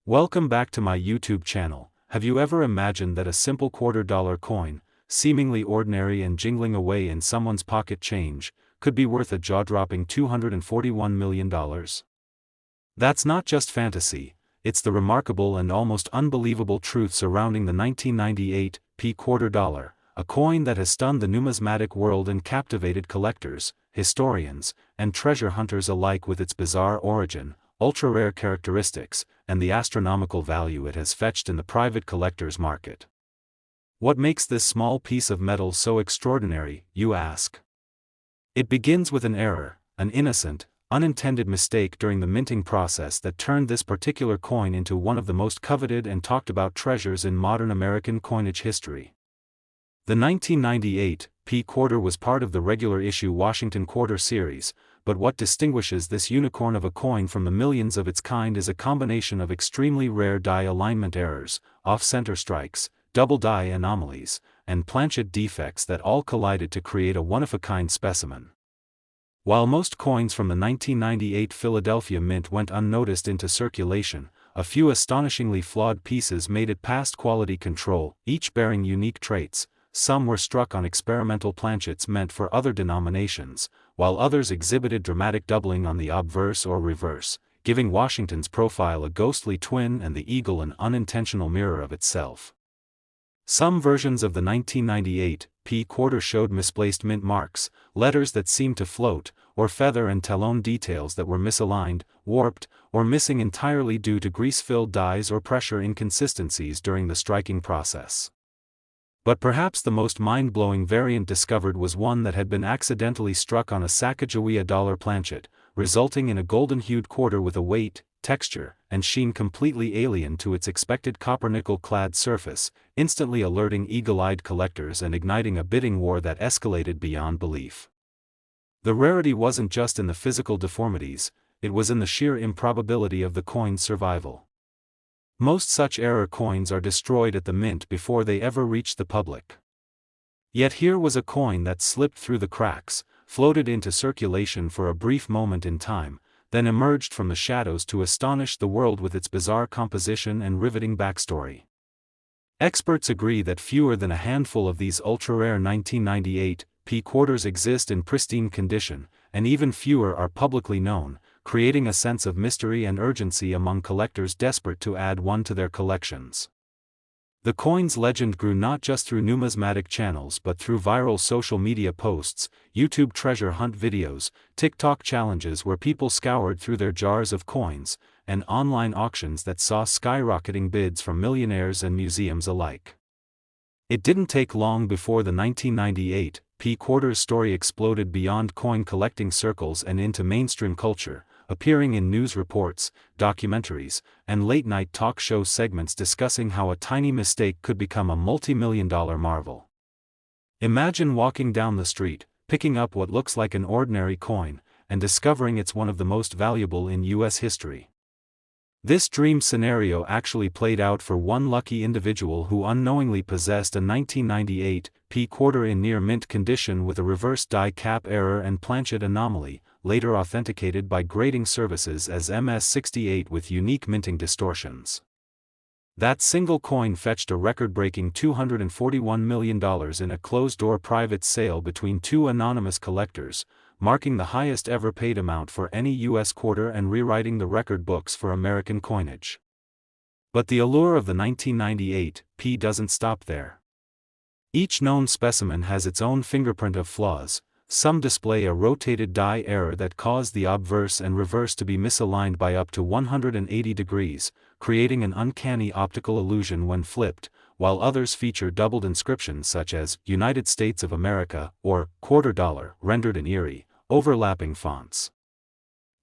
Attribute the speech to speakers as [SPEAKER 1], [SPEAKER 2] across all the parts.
[SPEAKER 1] Welcome back to my YouTube channel. Have you ever imagined that a simple $quarter coin, seemingly ordinary and jingling away in someone's pocket change, could be worth a jaw-dropping $241 million? That's not just fantasy, it's the remarkable and almost unbelievable truth surrounding the 1998 $quarter, a coin that has stunned the numismatic world and captivated collectors, historians, and treasure hunters alike with its bizarre origin, ultra-rare characteristics, and the astronomical value it has fetched in the private collector's market. What makes this small piece of metal so extraordinary, you ask? It begins with an error, an innocent, unintended mistake during the minting process that turned this particular coin into one of the most coveted and talked about treasures in modern American coinage history. The 1998 quarter was part of the regular issue Washington Quarter series, but what distinguishes this unicorn of a coin from the millions of its kind is a combination of extremely rare die alignment errors, off-center strikes, double die anomalies, and planchet defects that all collided to create a one-of-a-kind specimen. While most coins from the 1998 Philadelphia Mint went unnoticed into circulation, a few astonishingly flawed pieces made it past quality control, each bearing unique traits. Some were struck on experimental planchets meant for other denominations, while others exhibited dramatic doubling on the obverse or reverse, giving Washington's profile a ghostly twin and the eagle an unintentional mirror of itself. Some versions of the 1998 quarter showed misplaced mint marks, letters that seemed to float, or feather and talon details that were misaligned, warped, or missing entirely due to grease-filled dies or pressure inconsistencies during the striking process. But perhaps the most mind-blowing variant discovered was one that had been accidentally struck on a Sacagawea dollar planchet, resulting in a golden-hued quarter with a weight, texture, and sheen completely alien to its expected copper-nickel-clad surface, instantly alerting eagle-eyed collectors and igniting a bidding war that escalated beyond belief. The rarity wasn't just in the physical deformities, it was in the sheer improbability of the coin's survival. Most such error coins are destroyed at the mint before they ever reach the public. Yet here was a coin that slipped through the cracks, floated into circulation for a brief moment in time, then emerged from the shadows to astonish the world with its bizarre composition and riveting backstory. Experts agree that fewer than a handful of these ultra-rare 1998 quarters exist in pristine condition, and even fewer are publicly known, creating a sense of mystery and urgency among collectors desperate to add one to their collections. The coin's legend grew not just through numismatic channels but through viral social media posts, YouTube treasure hunt videos, TikTok challenges where people scoured through their jars of coins, and online auctions that saw skyrocketing bids from millionaires and museums alike. It didn't take long before the 1998 quarter's story exploded beyond coin collecting circles and into mainstream culture, appearing in news reports, documentaries, and late-night talk show segments discussing how a tiny mistake could become a multi-million-dollar marvel. Imagine walking down the street, picking up what looks like an ordinary coin, and discovering it's one of the most valuable in U.S. history. This dream scenario actually played out for one lucky individual who unknowingly possessed a 1998 quarter in near mint condition with a reverse die cap error and planchet anomaly, later authenticated by grading services as MS68 with unique minting distortions. That single coin fetched a record-breaking $241 million in a closed-door private sale between two anonymous collectors, marking the highest ever paid amount for any U.S. quarter and rewriting the record books for American coinage. But the allure of the 1998 doesn't stop there. Each known specimen has its own fingerprint of flaws. Some display a rotated die error that caused the obverse and reverse to be misaligned by up to 180 degrees, creating an uncanny optical illusion when flipped, while others feature doubled inscriptions such as United States of America or $quarter rendered in eerie, overlapping fonts.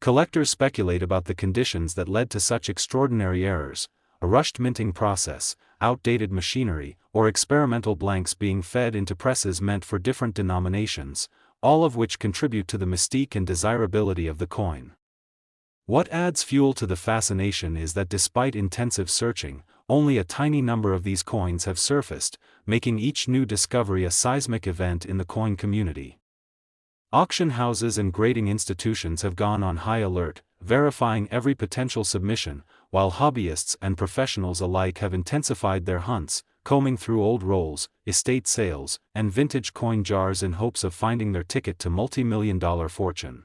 [SPEAKER 1] Collectors speculate about the conditions that led to such extraordinary errors: a rushed minting process, outdated machinery, or experimental blanks being fed into presses meant for different denominations, all of which contribute to the mystique and desirability of the coin. What adds fuel to the fascination is that despite intensive searching, only a tiny number of these coins have surfaced, making each new discovery a seismic event in the coin community. Auction houses and grading institutions have gone on high alert, verifying every potential submission, while hobbyists and professionals alike have intensified their hunts, combing through old rolls, estate sales, and vintage coin jars in hopes of finding their ticket to multi-million-dollar fortune.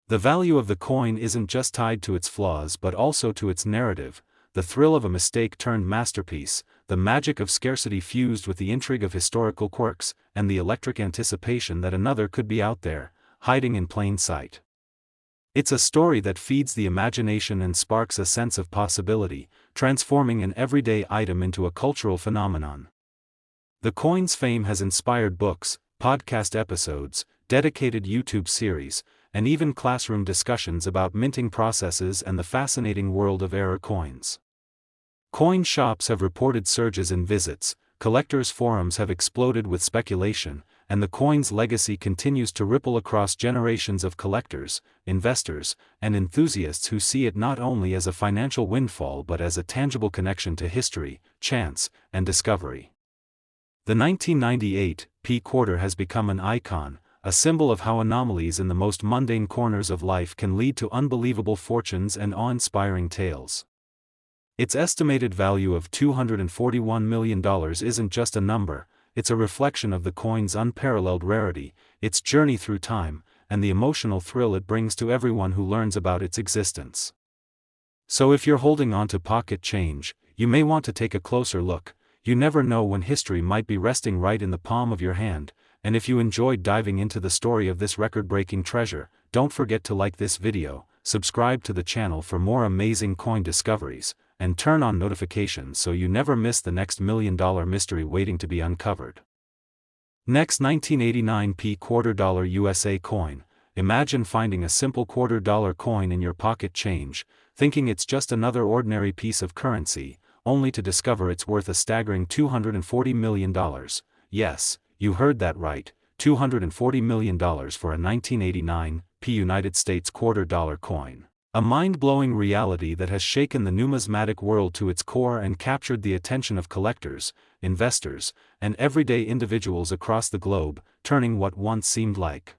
[SPEAKER 1] The value of the coin isn't just tied to its flaws but also to its narrative, the thrill of a mistake-turned masterpiece, the magic of scarcity fused with the intrigue of historical quirks, and the electric anticipation that another could be out there, hiding in plain sight. It's a story that feeds the imagination and sparks a sense of possibility, transforming an everyday item into a cultural phenomenon. The coin's fame has inspired books, podcast episodes, dedicated YouTube series, and even classroom discussions about minting processes and the fascinating world of rare coins. Coin shops have reported surges in visits, collectors' forums have exploded with speculation, and the coin's legacy continues to ripple across generations of collectors, investors, and enthusiasts who see it not only as a financial windfall but as a tangible connection to history, chance, and discovery. The 1998 P quarter has become an icon, a symbol of how anomalies in the most mundane corners of life can lead to unbelievable fortunes and awe-inspiring tales. Its estimated value of $241 million isn't just a number, it's a reflection of the coin's unparalleled rarity, its journey through time, and the emotional thrill it brings to everyone who learns about its existence. So if you're holding on to pocket change, you may want to take a closer look. You never know when history might be resting right in the palm of your hand. And if you enjoyed diving into the story of this record-breaking treasure, don't forget to like this video, subscribe to the channel for more amazing coin discoveries, and turn on notifications so you never miss the next million-dollar mystery waiting to be uncovered. Next, 1989 P $quarter USA coin. Imagine finding a simple $quarter coin in your pocket change, thinking it's just another ordinary piece of currency, only to discover it's worth a staggering $240 million. Yes, you heard that right, $240 million for a 1989 P United States $quarter coin. A mind-blowing reality that has shaken the numismatic world to its core and captured the attention of collectors, investors, and everyday individuals across the globe, turning what once seemed like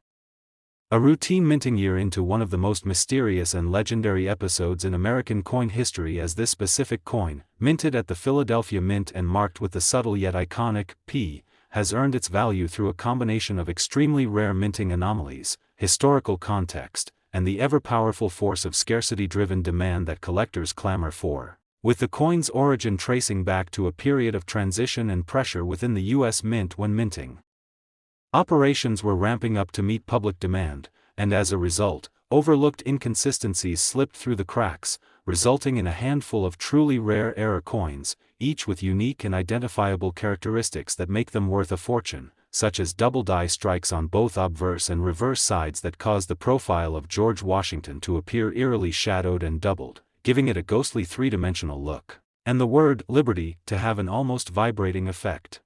[SPEAKER 1] a routine minting year into one of the most mysterious and legendary episodes in American coin history, as this specific coin, minted at the Philadelphia Mint and marked with the subtle yet iconic P, has earned its value through a combination of extremely rare minting anomalies, historical context, and the ever-powerful force of scarcity-driven demand that collectors clamor for, with the coin's origin tracing back to a period of transition and pressure within the U.S. Mint when minting operations were ramping up to meet public demand, and as a result, overlooked inconsistencies slipped through the cracks, resulting in a handful of truly rare error coins, each with unique and identifiable characteristics that make them worth a fortune, such as double die strikes on both obverse and reverse sides that cause the profile of George Washington to appear eerily shadowed and doubled, giving it a ghostly three-dimensional look, and the word liberty to have an almost vibrating effect.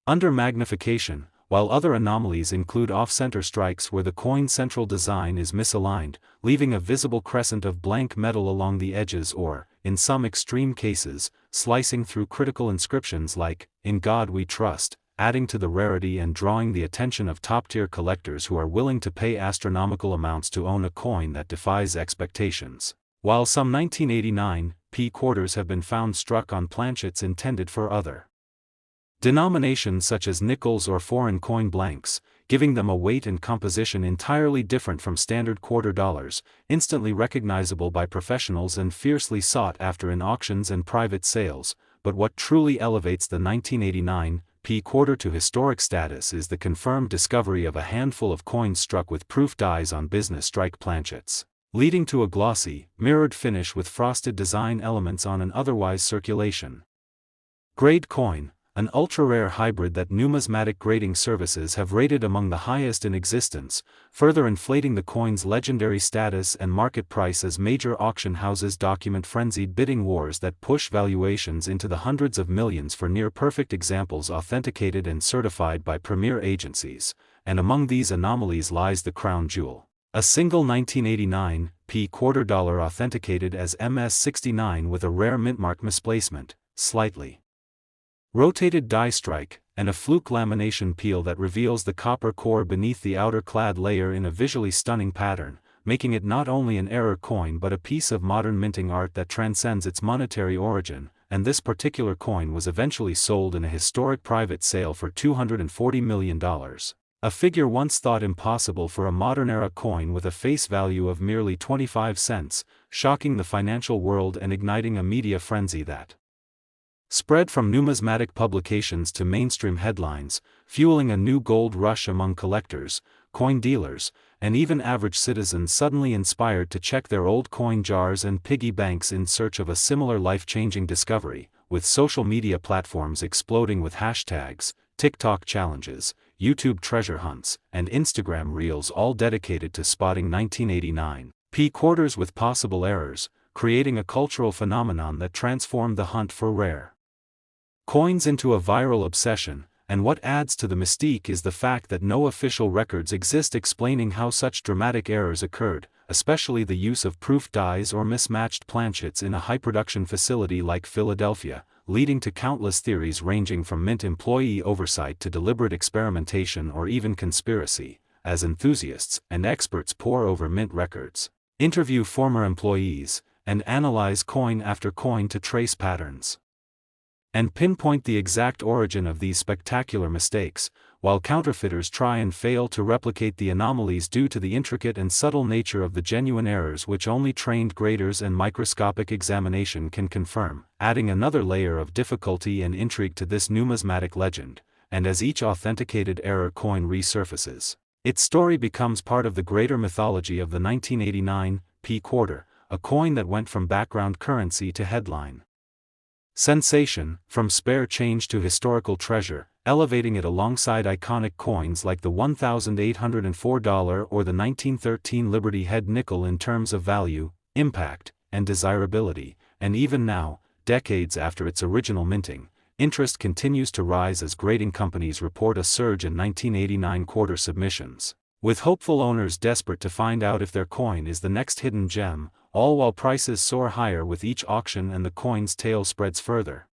[SPEAKER 1] Under magnification, while other anomalies include off-center strikes where the coin's central design is misaligned, leaving a visible crescent of blank metal along the edges or, in some extreme cases, slicing through critical inscriptions like, "In God We Trust," adding to the rarity and drawing the attention of top-tier collectors who are willing to pay astronomical amounts to own a coin that defies expectations. While some 1989 P quarters have been found struck on planchets intended for other denominations such as nickels or foreign coin blanks, giving them a weight and composition entirely different from standard quarter dollars, instantly recognizable by professionals and fiercely sought after in auctions and private sales. But what truly elevates the 1989 P quarter to historic status is the confirmed discovery of a handful of coins struck with proof dies on business strike planchets, leading to a glossy, mirrored finish with frosted design elements on an otherwise circulation grade coin, an ultra-rare hybrid that numismatic grading services have rated among the highest in existence, further inflating the coin's legendary status and market price as major auction houses document frenzied bidding wars that push valuations into the hundreds of millions for near-perfect examples authenticated and certified by premier agencies, and among these anomalies lies the crown jewel, a single 1989 P $quarter authenticated as MS69 with a rare mintmark misplacement, slightly rotated die strike, and a fluke lamination peel that reveals the copper core beneath the outer clad layer in a visually stunning pattern, making it not only an error coin but a piece of modern minting art that transcends its monetary origin, and this particular coin was eventually sold in a historic private sale for $240 million. A figure once thought impossible for a modern-era coin with a face value of merely 25 cents, shocking the financial world and igniting a media frenzy that spread from numismatic publications to mainstream headlines, fueling a new gold rush among collectors, coin dealers, and even average citizens suddenly inspired to check their old coin jars and piggy banks in search of a similar life-changing discovery, with social media platforms exploding with hashtags, TikTok challenges, YouTube treasure hunts, and Instagram reels all dedicated to spotting 1989 P-quarters with possible errors, creating a cultural phenomenon that transformed the hunt for rare coins into a viral obsession. And what adds to the mystique is the fact that no official records exist explaining how such dramatic errors occurred, especially the use of proof dies or mismatched planchets in a high-production facility like Philadelphia, leading to countless theories ranging from mint employee oversight to deliberate experimentation or even conspiracy, as enthusiasts and experts pore over mint records, interview former employees, and analyze coin after coin to trace patterns and pinpoint the exact origin of these spectacular mistakes, while counterfeiters try and fail to replicate the anomalies due to the intricate and subtle nature of the genuine errors which only trained graders and microscopic examination can confirm, adding another layer of difficulty and intrigue to this numismatic legend. And as each authenticated error coin resurfaces, its story becomes part of the greater mythology of the 1989 P-quarter, a coin that went from background currency to headline sensation, from spare change to historical treasure, elevating it alongside iconic coins like the $1,804 or the 1913 Liberty Head nickel in terms of value, impact, and desirability. And even now, decades after its original minting, interest continues to rise as grading companies report a surge in 1989 quarter submissions, with hopeful owners desperate to find out if their coin is the next hidden gem, all while prices soar higher with each auction and the coin's tail spreads further.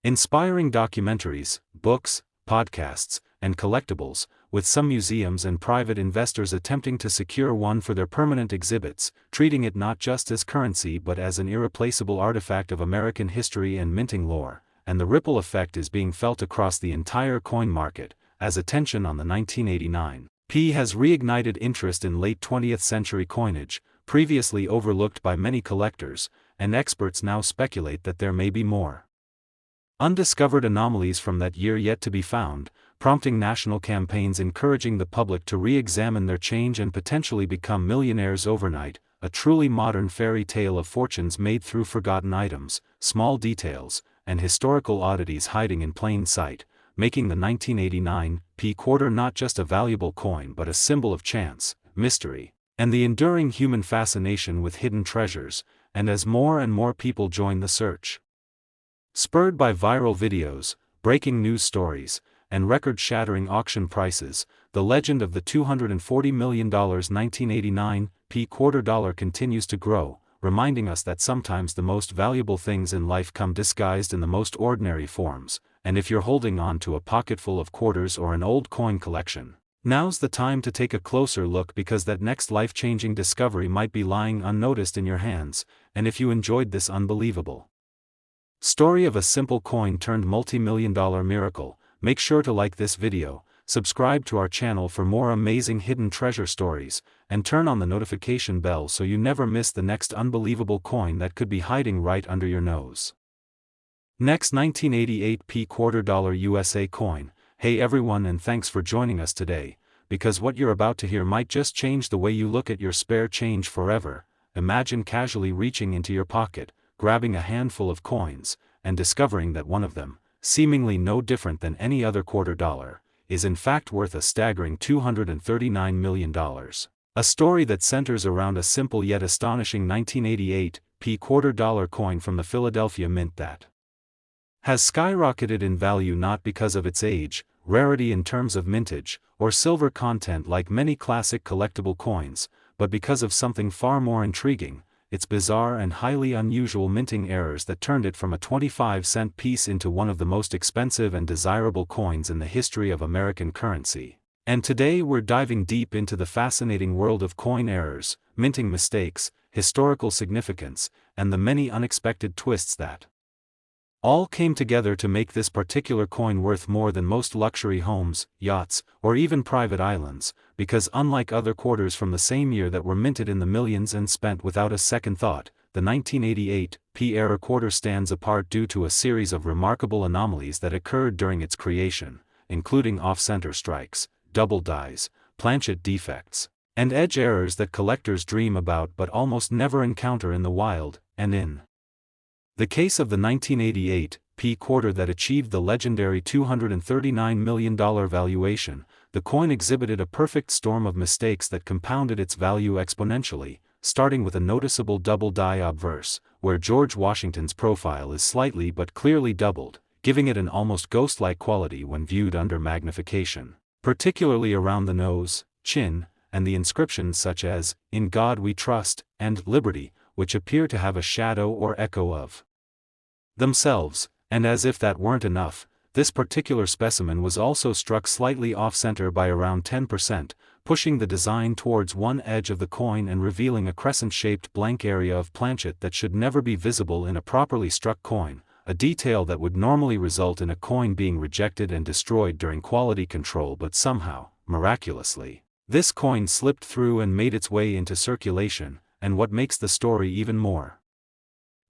[SPEAKER 1] Inspiring documentaries, books, podcasts, and collectibles, with some museums and private investors attempting to secure one for their permanent exhibits, treating it not just as currency but as an irreplaceable artifact of American history and minting lore, and the ripple effect is being felt across the entire coin market, as attention on the 1989 P has reignited interest in late 20th century coinage, previously overlooked by many collectors, and experts now speculate that there may be more undiscovered anomalies from that year yet to be found, prompting national campaigns encouraging the public to re-examine their change and potentially become millionaires overnight, a truly modern fairy tale of fortunes made through forgotten items, small details, and historical oddities hiding in plain sight, making the 1989 P-quarter not just a valuable coin but a symbol of chance, mystery, and the enduring human fascination with hidden treasures. And as more and more people join the search, spurred by viral videos, breaking news stories, and record-shattering auction prices, the legend of the $240 million 1989 P-quarter dollar continues to grow, reminding us that sometimes the most valuable things in life come disguised in the most ordinary forms. And if you're holding on to a pocketful of quarters or an old coin collection, now's the time to take a closer look, because that next life-changing discovery might be lying unnoticed in your hands. And if you enjoyed this unbelievable story of a simple coin turned multi-million-dollar miracle, make sure to like this video, subscribe to our channel for more amazing hidden treasure stories, and turn on the notification bell so you never miss the next unbelievable coin that could be hiding right under your nose. Next, 1988 P-quarter dollar USA coin. Hey everyone, and thanks for joining us today, because what you're about to hear might just change the way you look at your spare change forever. Imagine casually reaching into your pocket, grabbing a handful of coins, and discovering that one of them, seemingly no different than any other quarter dollar, is in fact worth a staggering $239 million. A story that centers around a simple yet astonishing 1988 P-quarter dollar coin from the Philadelphia Mint that has skyrocketed in value not because of its age, rarity in terms of mintage, or silver content like many classic collectible coins, but because of something far more intriguing: its bizarre and highly unusual minting errors that turned it from a 25-cent piece into one of the most expensive and desirable coins in the history of American currency. And today we're diving deep into the fascinating world of coin errors, minting mistakes, historical significance, and the many unexpected twists that all came together to make this particular coin worth more than most luxury homes, yachts, or even private islands, because unlike other quarters from the same year that were minted in the millions and spent without a second thought, the 1988 P-era quarter stands apart due to a series of remarkable anomalies that occurred during its creation, including off-center strikes, double dies, planchet defects, and edge errors that collectors dream about but almost never encounter in the wild. And in the case of the 1988 P quarter that achieved the legendary $239 million valuation, the coin exhibited a perfect storm of mistakes that compounded its value exponentially, starting with a noticeable double die obverse, where George Washington's profile is slightly but clearly doubled, giving it an almost ghost-like quality when viewed under magnification, particularly around the nose, chin, and the inscriptions such as, "In God We Trust," and "Liberty," which appear to have a shadow or echo of themselves. And as if that weren't enough, this particular specimen was also struck slightly off-center by around 10%, pushing the design towards one edge of the coin and revealing a crescent-shaped blank area of planchet that should never be visible in a properly struck coin, a detail that would normally result in a coin being rejected and destroyed during quality control, but somehow, miraculously, this coin slipped through and made its way into circulation. And what makes the story even more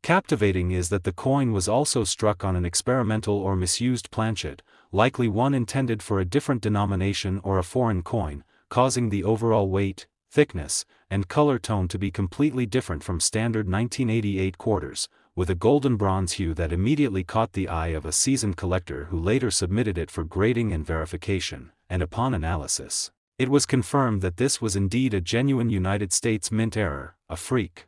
[SPEAKER 1] captivating is that the coin was also struck on an experimental or misused planchet, likely one intended for a different denomination or a foreign coin, causing the overall weight, thickness, and color tone to be completely different from standard 1988 quarters, with a golden bronze hue that immediately caught the eye of a seasoned collector who later submitted it for grading and verification, and upon analysis, it was confirmed that this was indeed a genuine United States mint error, a freak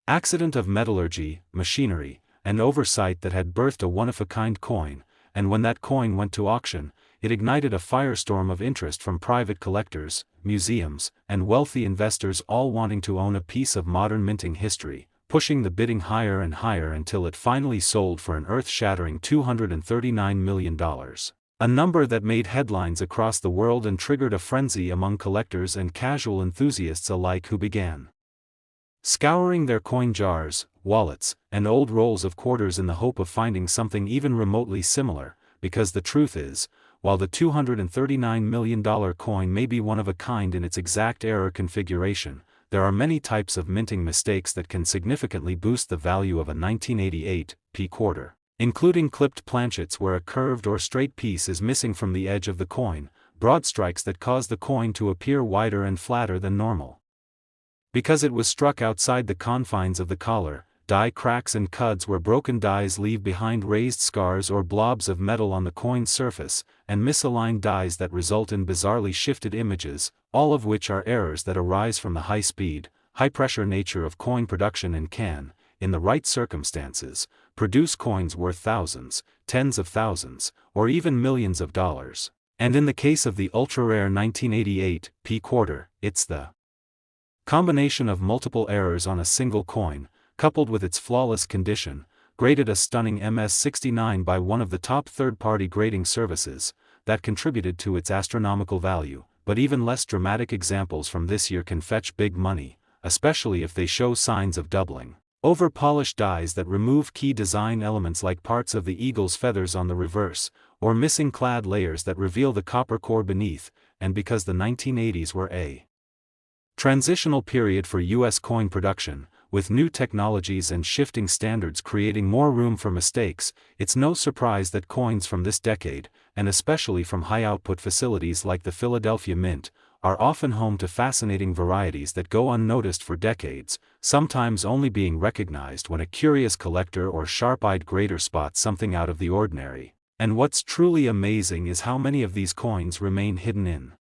[SPEAKER 1] accident of metallurgy, machinery, and oversight that had birthed a one-of-a-kind coin. And when that coin went to auction, it ignited a firestorm of interest from private collectors, museums, and wealthy investors, all wanting to own a piece of modern minting history, pushing the bidding higher and higher until it finally sold for an earth-shattering $239 million. A number that made headlines across the world and triggered a frenzy among collectors and casual enthusiasts alike who began scouring their coin jars, wallets, and old rolls of quarters in the hope of finding something even remotely similar, because the truth is, while the $239 million coin may be one of a kind in its exact error configuration, there are many types of minting mistakes that can significantly boost the value of a 1988 P quarter, including clipped planchets where a curved or straight piece is missing from the edge of the coin, broad strikes that cause the coin to appear wider and flatter than normal because it was struck outside the confines of the collar, die cracks and cuds where broken dies leave behind raised scars or blobs of metal on the coin's surface, and misaligned dies that result in bizarrely shifted images, all of which are errors that arise from the high-speed, high-pressure nature of coin production and can, in the right circumstances, produce coins worth thousands, tens of thousands, or even millions of dollars. And in the case of the ultra-rare 1988 P quarter, it's the combination of multiple errors on a single coin, coupled with its flawless condition, graded a stunning MS-69 by one of the top third-party grading services, that contributed to its astronomical value. But even less dramatic examples from this year can fetch big money, especially if they show signs of doubling. Over-polished dies that remove key design elements like parts of the eagle's feathers on the reverse, or missing clad layers that reveal the copper core beneath. And because the 1980s were a transitional period for U.S. coin production, with new technologies and shifting standards creating more room for mistakes, it's no surprise that coins from this decade, and especially from high-output facilities like the Philadelphia Mint, are often home to fascinating varieties that go unnoticed for decades, sometimes only being recognized when a curious collector or sharp-eyed grader spots something out of the ordinary. And what's truly amazing is how many of these coins remain hidden in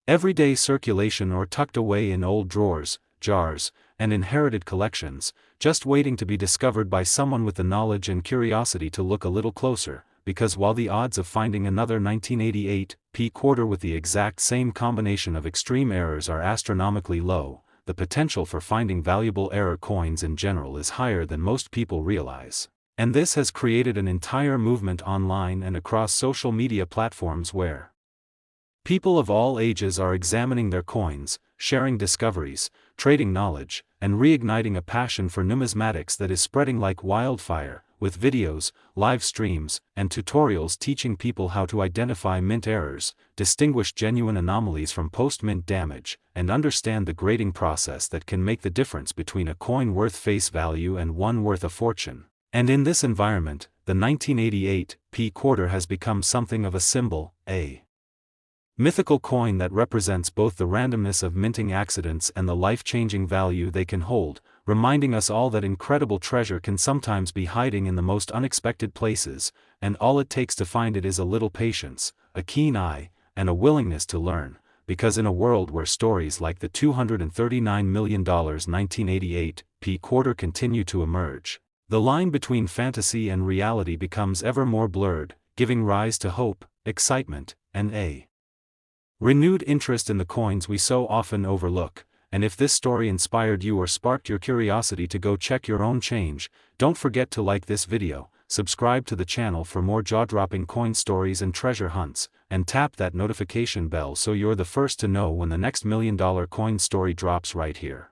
[SPEAKER 1] everyday circulation or tucked away in old drawers, jars, and inherited collections, just waiting to be discovered by someone with the knowledge and curiosity to look a little closer. Because while the odds of finding another 1988 P quarter with the exact same combination of extreme errors are astronomically low, the potential for finding valuable error coins in general is higher than most people realize. And this has created an entire movement online and across social media platforms where People of all ages are examining their coins, sharing discoveries, trading knowledge, and reigniting a passion for numismatics that is spreading like wildfire, with videos, live streams, and tutorials teaching people how to identify mint errors, distinguish genuine anomalies from post-mint damage, and understand the grading process that can make the difference between a coin worth face value and one worth a fortune. And in this environment, the 1988 p quarter has become something of a symbol, a mythical coin that represents both the randomness of minting accidents and the life-changing value they can hold, reminding us all that incredible treasure can sometimes be hiding in the most unexpected places, and all it takes to find it is a little patience, a keen eye, and a willingness to learn, because in a world where stories like the $239 million 1988 p quarter continue to emerge, the line between fantasy and reality becomes ever more blurred, giving rise to hope, excitement, and a renewed interest in the coins we so often overlook. And if this story inspired you or sparked your curiosity to go check your own change, don't forget to like this video, subscribe to the channel for more jaw-dropping coin stories and treasure hunts, and tap that notification bell so you're the first to know when the next $1 million coin story drops right here.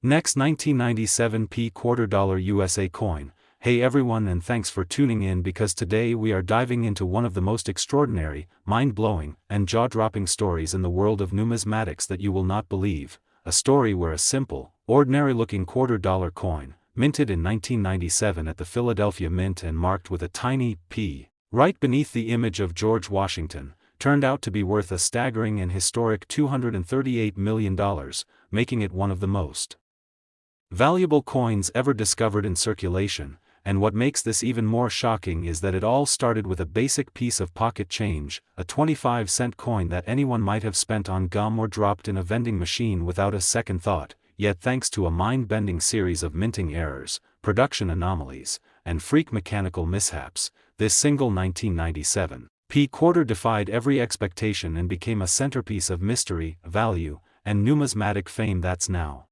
[SPEAKER 1] Next, 1997 p quarter dollar USA coin. Hey everyone, and thanks for tuning in, because today we are diving into one of the most extraordinary, mind-blowing, and jaw-dropping stories in the world of numismatics that you will not believe. A story where a simple, ordinary-looking $quarter coin, minted in 1997 at the Philadelphia Mint and marked with a tiny P right beneath the image of George Washington, turned out to be worth a staggering and historic $238 million, making it one of the most valuable coins ever discovered in circulation. And what makes this even more shocking is that it all started with a basic piece of pocket change, a 25-cent coin that anyone might have spent on gum or dropped in a vending machine without a second thought. Yet thanks to a mind-bending series of minting errors, production anomalies, and freak mechanical mishaps, this single 1997 p quarter defied every expectation and became a centerpiece of mystery, value, and numismatic fame that's now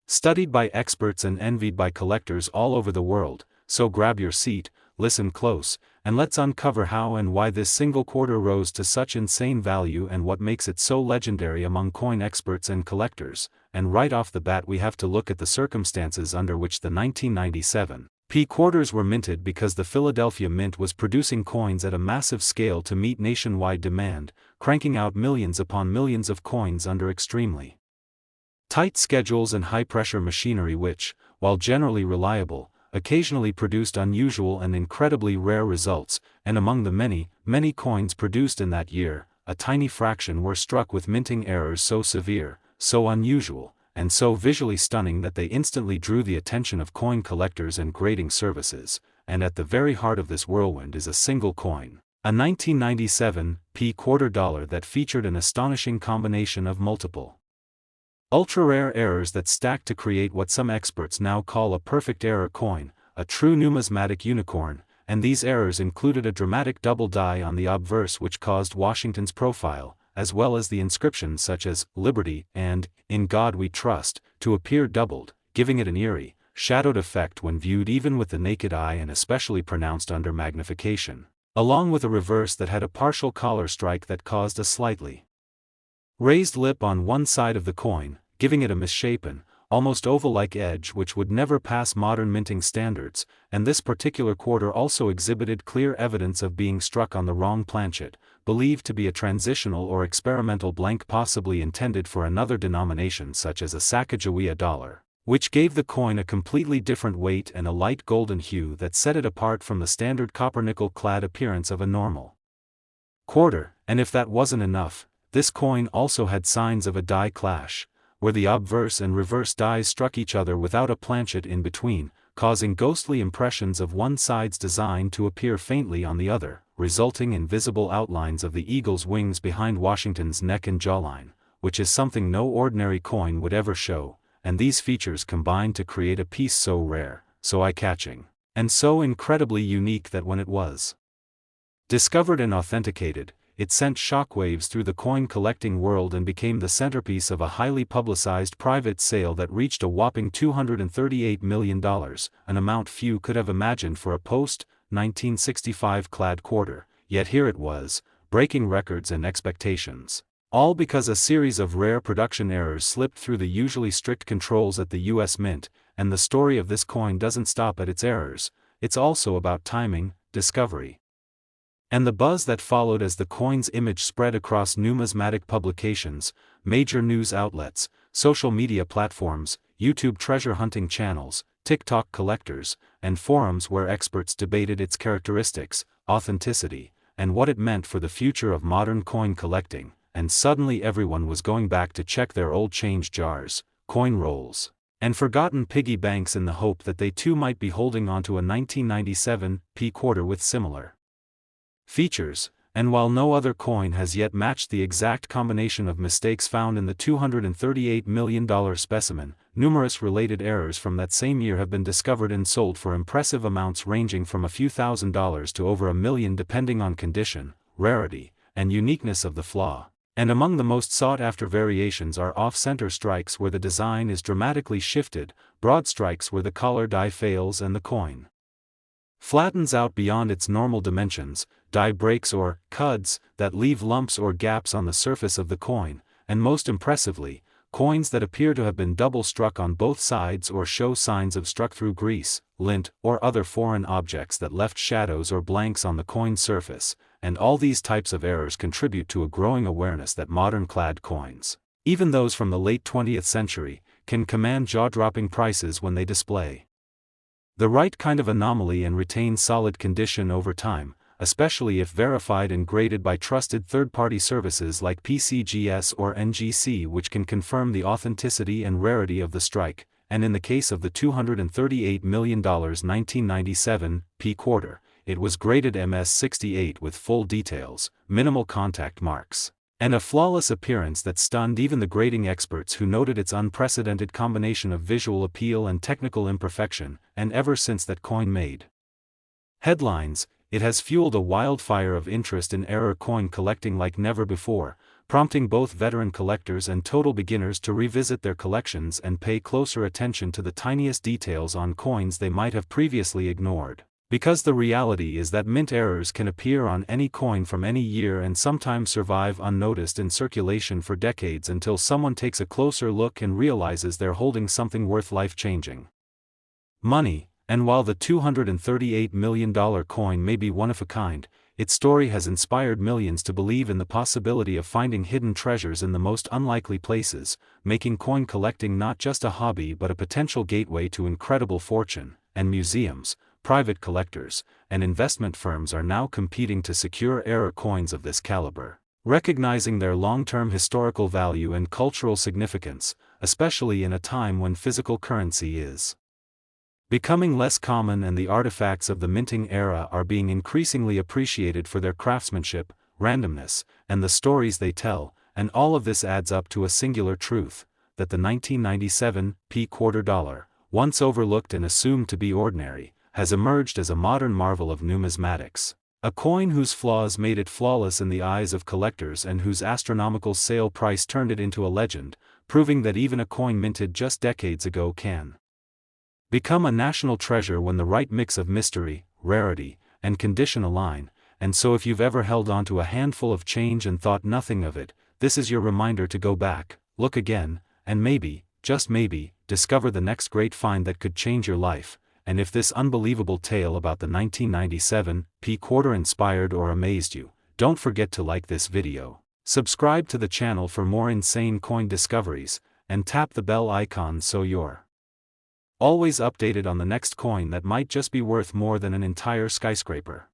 [SPEAKER 1] studied by experts and envied by collectors all over the world. So grab your seat, listen close, and let's uncover how and why this single quarter rose to such insane value and what makes it so legendary among coin experts and collectors. And right off the bat we have to look at the circumstances under which the 1997 p quarters were minted, because the Philadelphia Mint was producing coins at a massive scale to meet nationwide demand, cranking out millions upon millions of coins under extremely tight schedules and high-pressure machinery which, while generally reliable, occasionally produced unusual and incredibly rare results. And among the many, many coins produced in that year, a tiny fraction were struck with minting errors so severe, so unusual, and so visually stunning that they instantly drew the attention of coin collectors and grading services. And at the very heart of this whirlwind is a single coin, a 1997 p quarter dollar that featured an astonishing combination of multiple ultra-rare errors that stacked to create what some experts now call a perfect error coin, a true numismatic unicorn. And these errors included a dramatic double die on the obverse which caused Washington's profile, as well as the inscriptions such as "Liberty" and "In God We Trust," to appear doubled, giving it an eerie, shadowed effect when viewed even with the naked eye, and especially pronounced under magnification, along with a reverse that had a partial collar strike that caused a slightly raised lip on one side of the coin, giving it a misshapen, almost oval-like edge which would never pass modern minting standards. And this particular quarter also exhibited clear evidence of being struck on the wrong planchet, believed to be a transitional or experimental blank possibly intended for another denomination such as a Sacagawea dollar, which gave the coin a completely different weight and a light golden hue that set it apart from the standard copper-nickel-clad appearance of a normal quarter. And if that wasn't enough, this coin also had signs of a die clash, where the obverse and reverse dies struck each other without a planchet in between, causing ghostly impressions of one side's design to appear faintly on the other, resulting in visible outlines of the eagle's wings behind Washington's neck and jawline, which is something no ordinary coin would ever show. And these features combined to create a piece so rare, so eye-catching, and so incredibly unique that when it was discovered and authenticated, it sent shockwaves through the coin-collecting world and became the centerpiece of a highly publicized private sale that reached a whopping $238 million, an amount few could have imagined for a post-1965 clad quarter. Yet here it was, breaking records and expectations. All because a series of rare production errors slipped through the usually strict controls at the US Mint, and the story of this coin doesn't stop at its errors, it's also about timing, discovery, and the buzz that followed as the coin's image spread across numismatic publications, major news outlets, social media platforms, YouTube treasure hunting channels, TikTok collectors, and forums where experts debated its characteristics, authenticity, and what it meant for the future of modern coin collecting, and suddenly everyone was going back to check their old change jars, coin rolls, and forgotten piggy banks in the hope that they too might be holding onto a 1997 p quarter with similar features. And while no other coin has yet matched the exact combination of mistakes found in the $238 million specimen, numerous related errors from that same year have been discovered and sold for impressive amounts ranging from a few $1,000s to over $1 million depending on condition, rarity, and uniqueness of the flaw. And among the most sought-after variations are off-center strikes where the design is dramatically shifted, broad strikes where the collar die fails and the coin flattens out beyond its normal dimensions, die breaks or cuds that leave lumps or gaps on the surface of the coin, and most impressively, coins that appear to have been double struck on both sides or show signs of struck through grease, lint, or other foreign objects that left shadows or blanks on the coin's surface, and all these types of errors contribute to a growing awareness that modern clad coins, even those from the late 20th century, can command jaw-dropping prices when they display the right kind of anomaly and retain solid condition over time, especially if verified and graded by trusted third-party services like PCGS or NGC, which can confirm the authenticity and rarity of the strike, and in the case of the $238 million 1997 p quarter, it was graded MS68 with full details, minimal contact marks, and a flawless appearance that stunned even the grading experts who noted its unprecedented combination of visual appeal and technical imperfection, and ever since that coin made headlines, it has fueled a wildfire of interest in error coin collecting like never before, prompting both veteran collectors and total beginners to revisit their collections and pay closer attention to the tiniest details on coins they might have previously ignored. Because the reality is that mint errors can appear on any coin from any year and sometimes survive unnoticed in circulation for decades until someone takes a closer look and realizes they're holding something worth life-changing money. And while the $238 million coin may be one of a kind, its story has inspired millions to believe in the possibility of finding hidden treasures in the most unlikely places, making coin collecting not just a hobby but a potential gateway to incredible fortune. And museums, private collectors, and investment firms are now competing to secure error coins of this caliber, recognizing their long-term historical value and cultural significance, especially in a time when physical currency is becoming less common and the artifacts of the minting era are being increasingly appreciated for their craftsmanship, randomness, and the stories they tell. And all of this adds up to a singular truth, that the 1997 p quarter dollar, once overlooked and assumed to be ordinary, has emerged as a modern marvel of numismatics. A coin whose flaws made it flawless in the eyes of collectors and whose astronomical sale price turned it into a legend, proving that even a coin minted just decades ago can become a national treasure when the right mix of mystery, rarity, and condition align. And so if you've ever held onto a handful of change and thought nothing of it, this is your reminder to go back, look again, and maybe, just maybe, discover the next great find that could change your life. And if this unbelievable tale about the 1997 p quarter inspired or amazed you, don't forget to like this video, subscribe to the channel for more insane coin discoveries, and tap the bell icon so you're always updated on the next coin that might just be worth more than an entire skyscraper.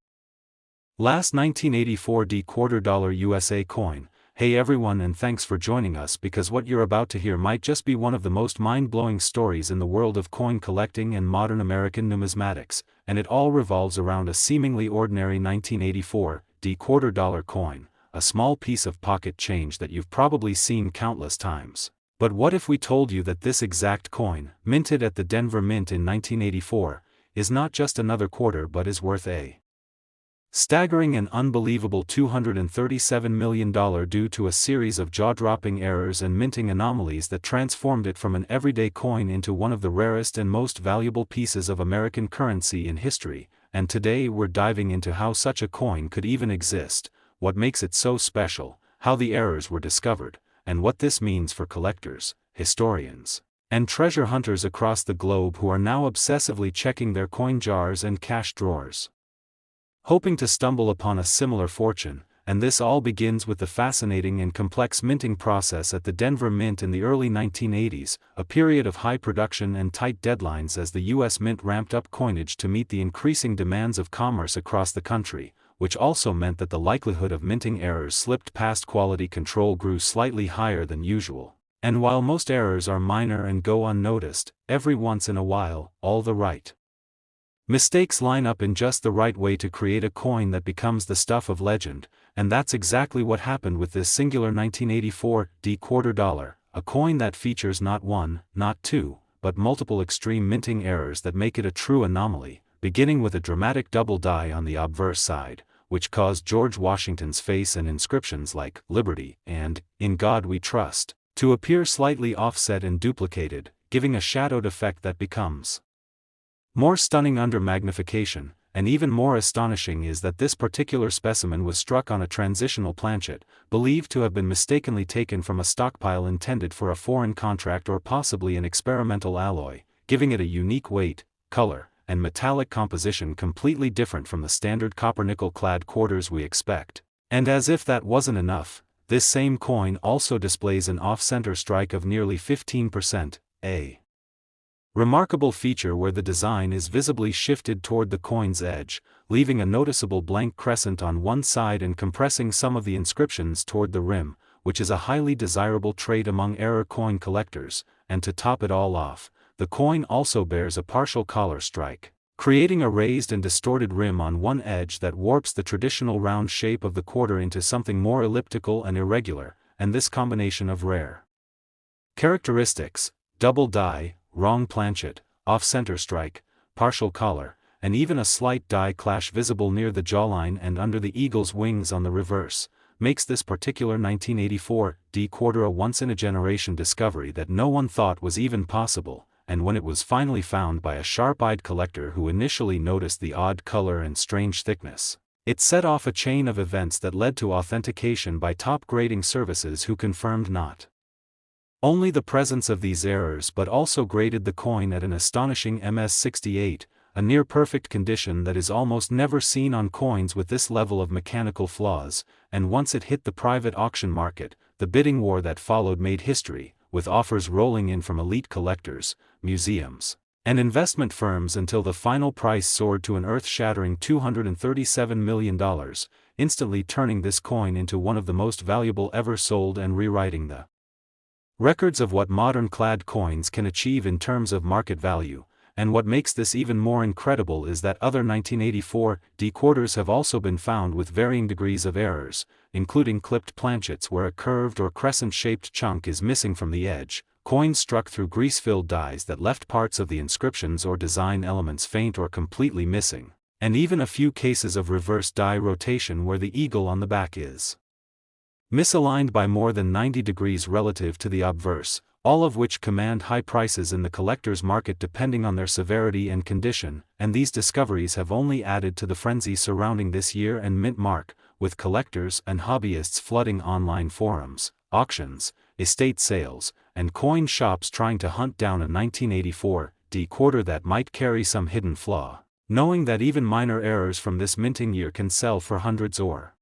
[SPEAKER 1] Last 1984 d quarter dollar USA coin. Hey everyone, and thanks for joining us, because what you're about to hear might just be one of the most mind-blowing stories in the world of coin collecting and modern American numismatics, and it all revolves around a seemingly ordinary 1984 d quarter dollar coin, a small piece of pocket change that you've probably seen countless times. But what if we told you that this exact coin, minted at the Denver Mint in 1984, is not just another quarter but is worth a staggering and unbelievable $237 million due to a series of jaw-dropping errors and minting anomalies that transformed it from an everyday coin into one of the rarest and most valuable pieces of American currency in history? And today we're diving into how such a coin could even exist, what makes it so special, how the errors were discovered, and what this means for collectors, historians, and treasure hunters across the globe who are now obsessively checking their coin jars and cash drawers, hoping to stumble upon a similar fortune. And this all begins with the fascinating and complex minting process at the Denver Mint in the early 1980s, a period of high production and tight deadlines as the U.S. Mint ramped up coinage to meet the increasing demands of commerce across the country, which also meant that the likelihood of minting errors slipped past quality control grew slightly higher than usual. And while most errors are minor and go unnoticed, every once in a while, all the right mistakes line up in just the right way to create a coin that becomes the stuff of legend, and that's exactly what happened with this singular 1984 D quarter dollar, a coin that features not one, not two, but multiple extreme minting errors that make it a true anomaly, beginning with a dramatic double die on the obverse side, which caused George Washington's face and inscriptions like "Liberty" and "In God We Trust" to appear slightly offset and duplicated, giving a shadowed effect that becomes more stunning under magnification. And even more astonishing is that this particular specimen was struck on a transitional planchet, believed to have been mistakenly taken from a stockpile intended for a foreign contract or possibly an experimental alloy, giving it a unique weight, color, and metallic composition completely different from the standard copper-nickel clad quarters we expect. And as if that wasn't enough, this same coin also displays an off-center strike of nearly 15%, a remarkable feature where the design is visibly shifted toward the coin's edge, leaving a noticeable blank crescent on one side and compressing some of the inscriptions toward the rim, which is a highly desirable trait among error coin collectors. And to top it all off, the coin also bears a partial collar strike, creating a raised and distorted rim on one edge that warps the traditional round shape of the quarter into something more elliptical and irregular. And this combination of rare characteristics, double die, wrong planchet, off-center strike, partial collar, and even a slight die clash visible near the jawline and under the eagle's wings on the reverse, makes this particular 1984 D quarter a once-in-a-generation discovery that no one thought was even possible. And when it was finally found by a sharp-eyed collector who initially noticed the odd color and strange thickness, it set off a chain of events that led to authentication by top grading services who confirmed not only the presence of these errors but also graded the coin at an astonishing MS68, a near-perfect condition that is almost never seen on coins with this level of mechanical flaws. And once it hit the private auction market, the bidding war that followed made history, with offers rolling in from elite collectors, museums, and investment firms until the final price soared to an earth-shattering $237 million, instantly turning this coin into one of the most valuable ever sold and rewriting the records of what modern clad coins can achieve in terms of market value. And what makes this even more incredible is that other 1984 D quarters have also been found with varying degrees of errors, including clipped planchets where a curved or crescent-shaped chunk is missing from the edge, coins struck through grease-filled dies that left parts of the inscriptions or design elements faint or completely missing, and even a few cases of reverse die rotation where the eagle on the back is misaligned by more than 90 degrees relative to the obverse, all of which command high prices in the collector's market depending on their severity and condition. And these discoveries have only added to the frenzy surrounding this year and mint mark, with collectors and hobbyists flooding online forums, auctions, estate sales, and coin shops trying to hunt down a 1984 D quarter that might carry some hidden flaw, knowing that even minor errors from this minting year can sell for hundreds or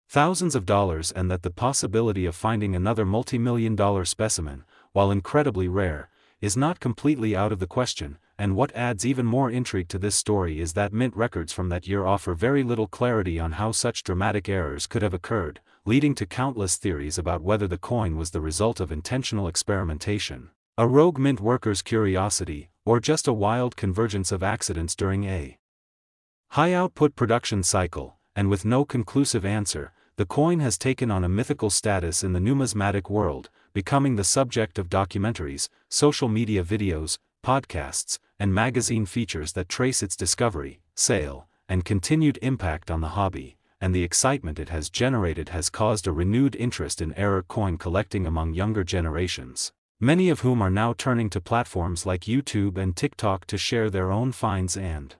[SPEAKER 1] thousands of dollars, and that the possibility of finding another multi-million-dollar specimen, while incredibly rare, is not completely out of the question. And what adds even more intrigue to this story is that mint records from that year offer very little clarity on how such dramatic errors could have occurred, leading to countless theories about whether the coin was the result of intentional experimentation, a rogue mint worker's curiosity, or just a wild convergence of accidents during a high-output production cycle. And with no conclusive answer, the coin has taken on a mythical status in the numismatic world, becoming the subject of documentaries, social media videos, podcasts, and magazine features that trace its discovery, sale, and continued impact on the hobby. And the excitement it has generated has caused a renewed interest in error coin collecting among younger generations, many of whom are now turning to platforms like YouTube and TikTok to share their own finds and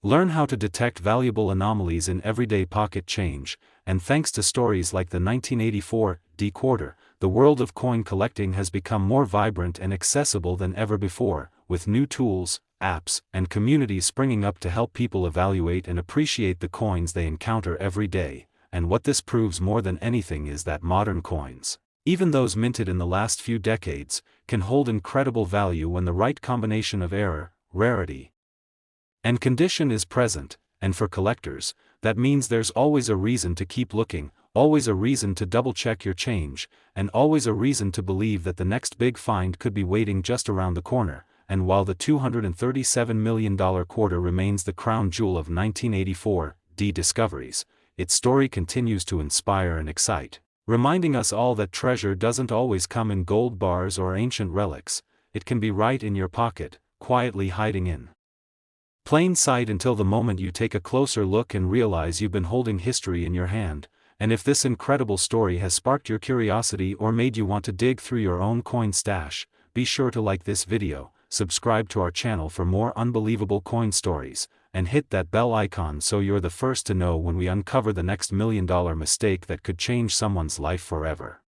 [SPEAKER 1] Learn how to detect valuable anomalies in everyday pocket change, and thanks to stories like the 1984 D-Quarter, the world of coin collecting has become more vibrant and accessible than ever before, with new tools, apps, and communities springing up to help people evaluate and appreciate the coins they encounter every day. And what this proves more than anything is that modern coins, even those minted in the last few decades, can hold incredible value when the right combination of error, rarity, and condition is present. And for collectors, that means there's always a reason to keep looking, always a reason to double-check your change, and always a reason to believe that the next big find could be waiting just around the corner. And while the $237 million quarter remains the crown jewel of 1984 D discoveries, its story continues to inspire and excite, reminding us all that treasure doesn't always come in gold bars or ancient relics. It can be right in your pocket, quietly hiding in plain sight until the moment you take a closer look and realize you've been holding history in your hand. And if this incredible story has sparked your curiosity or made you want to dig through your own coin stash, be sure to like this video, subscribe to our channel for more unbelievable coin stories, and hit that bell icon so you're the first to know when we uncover the next $1 million mistake that could change someone's life forever.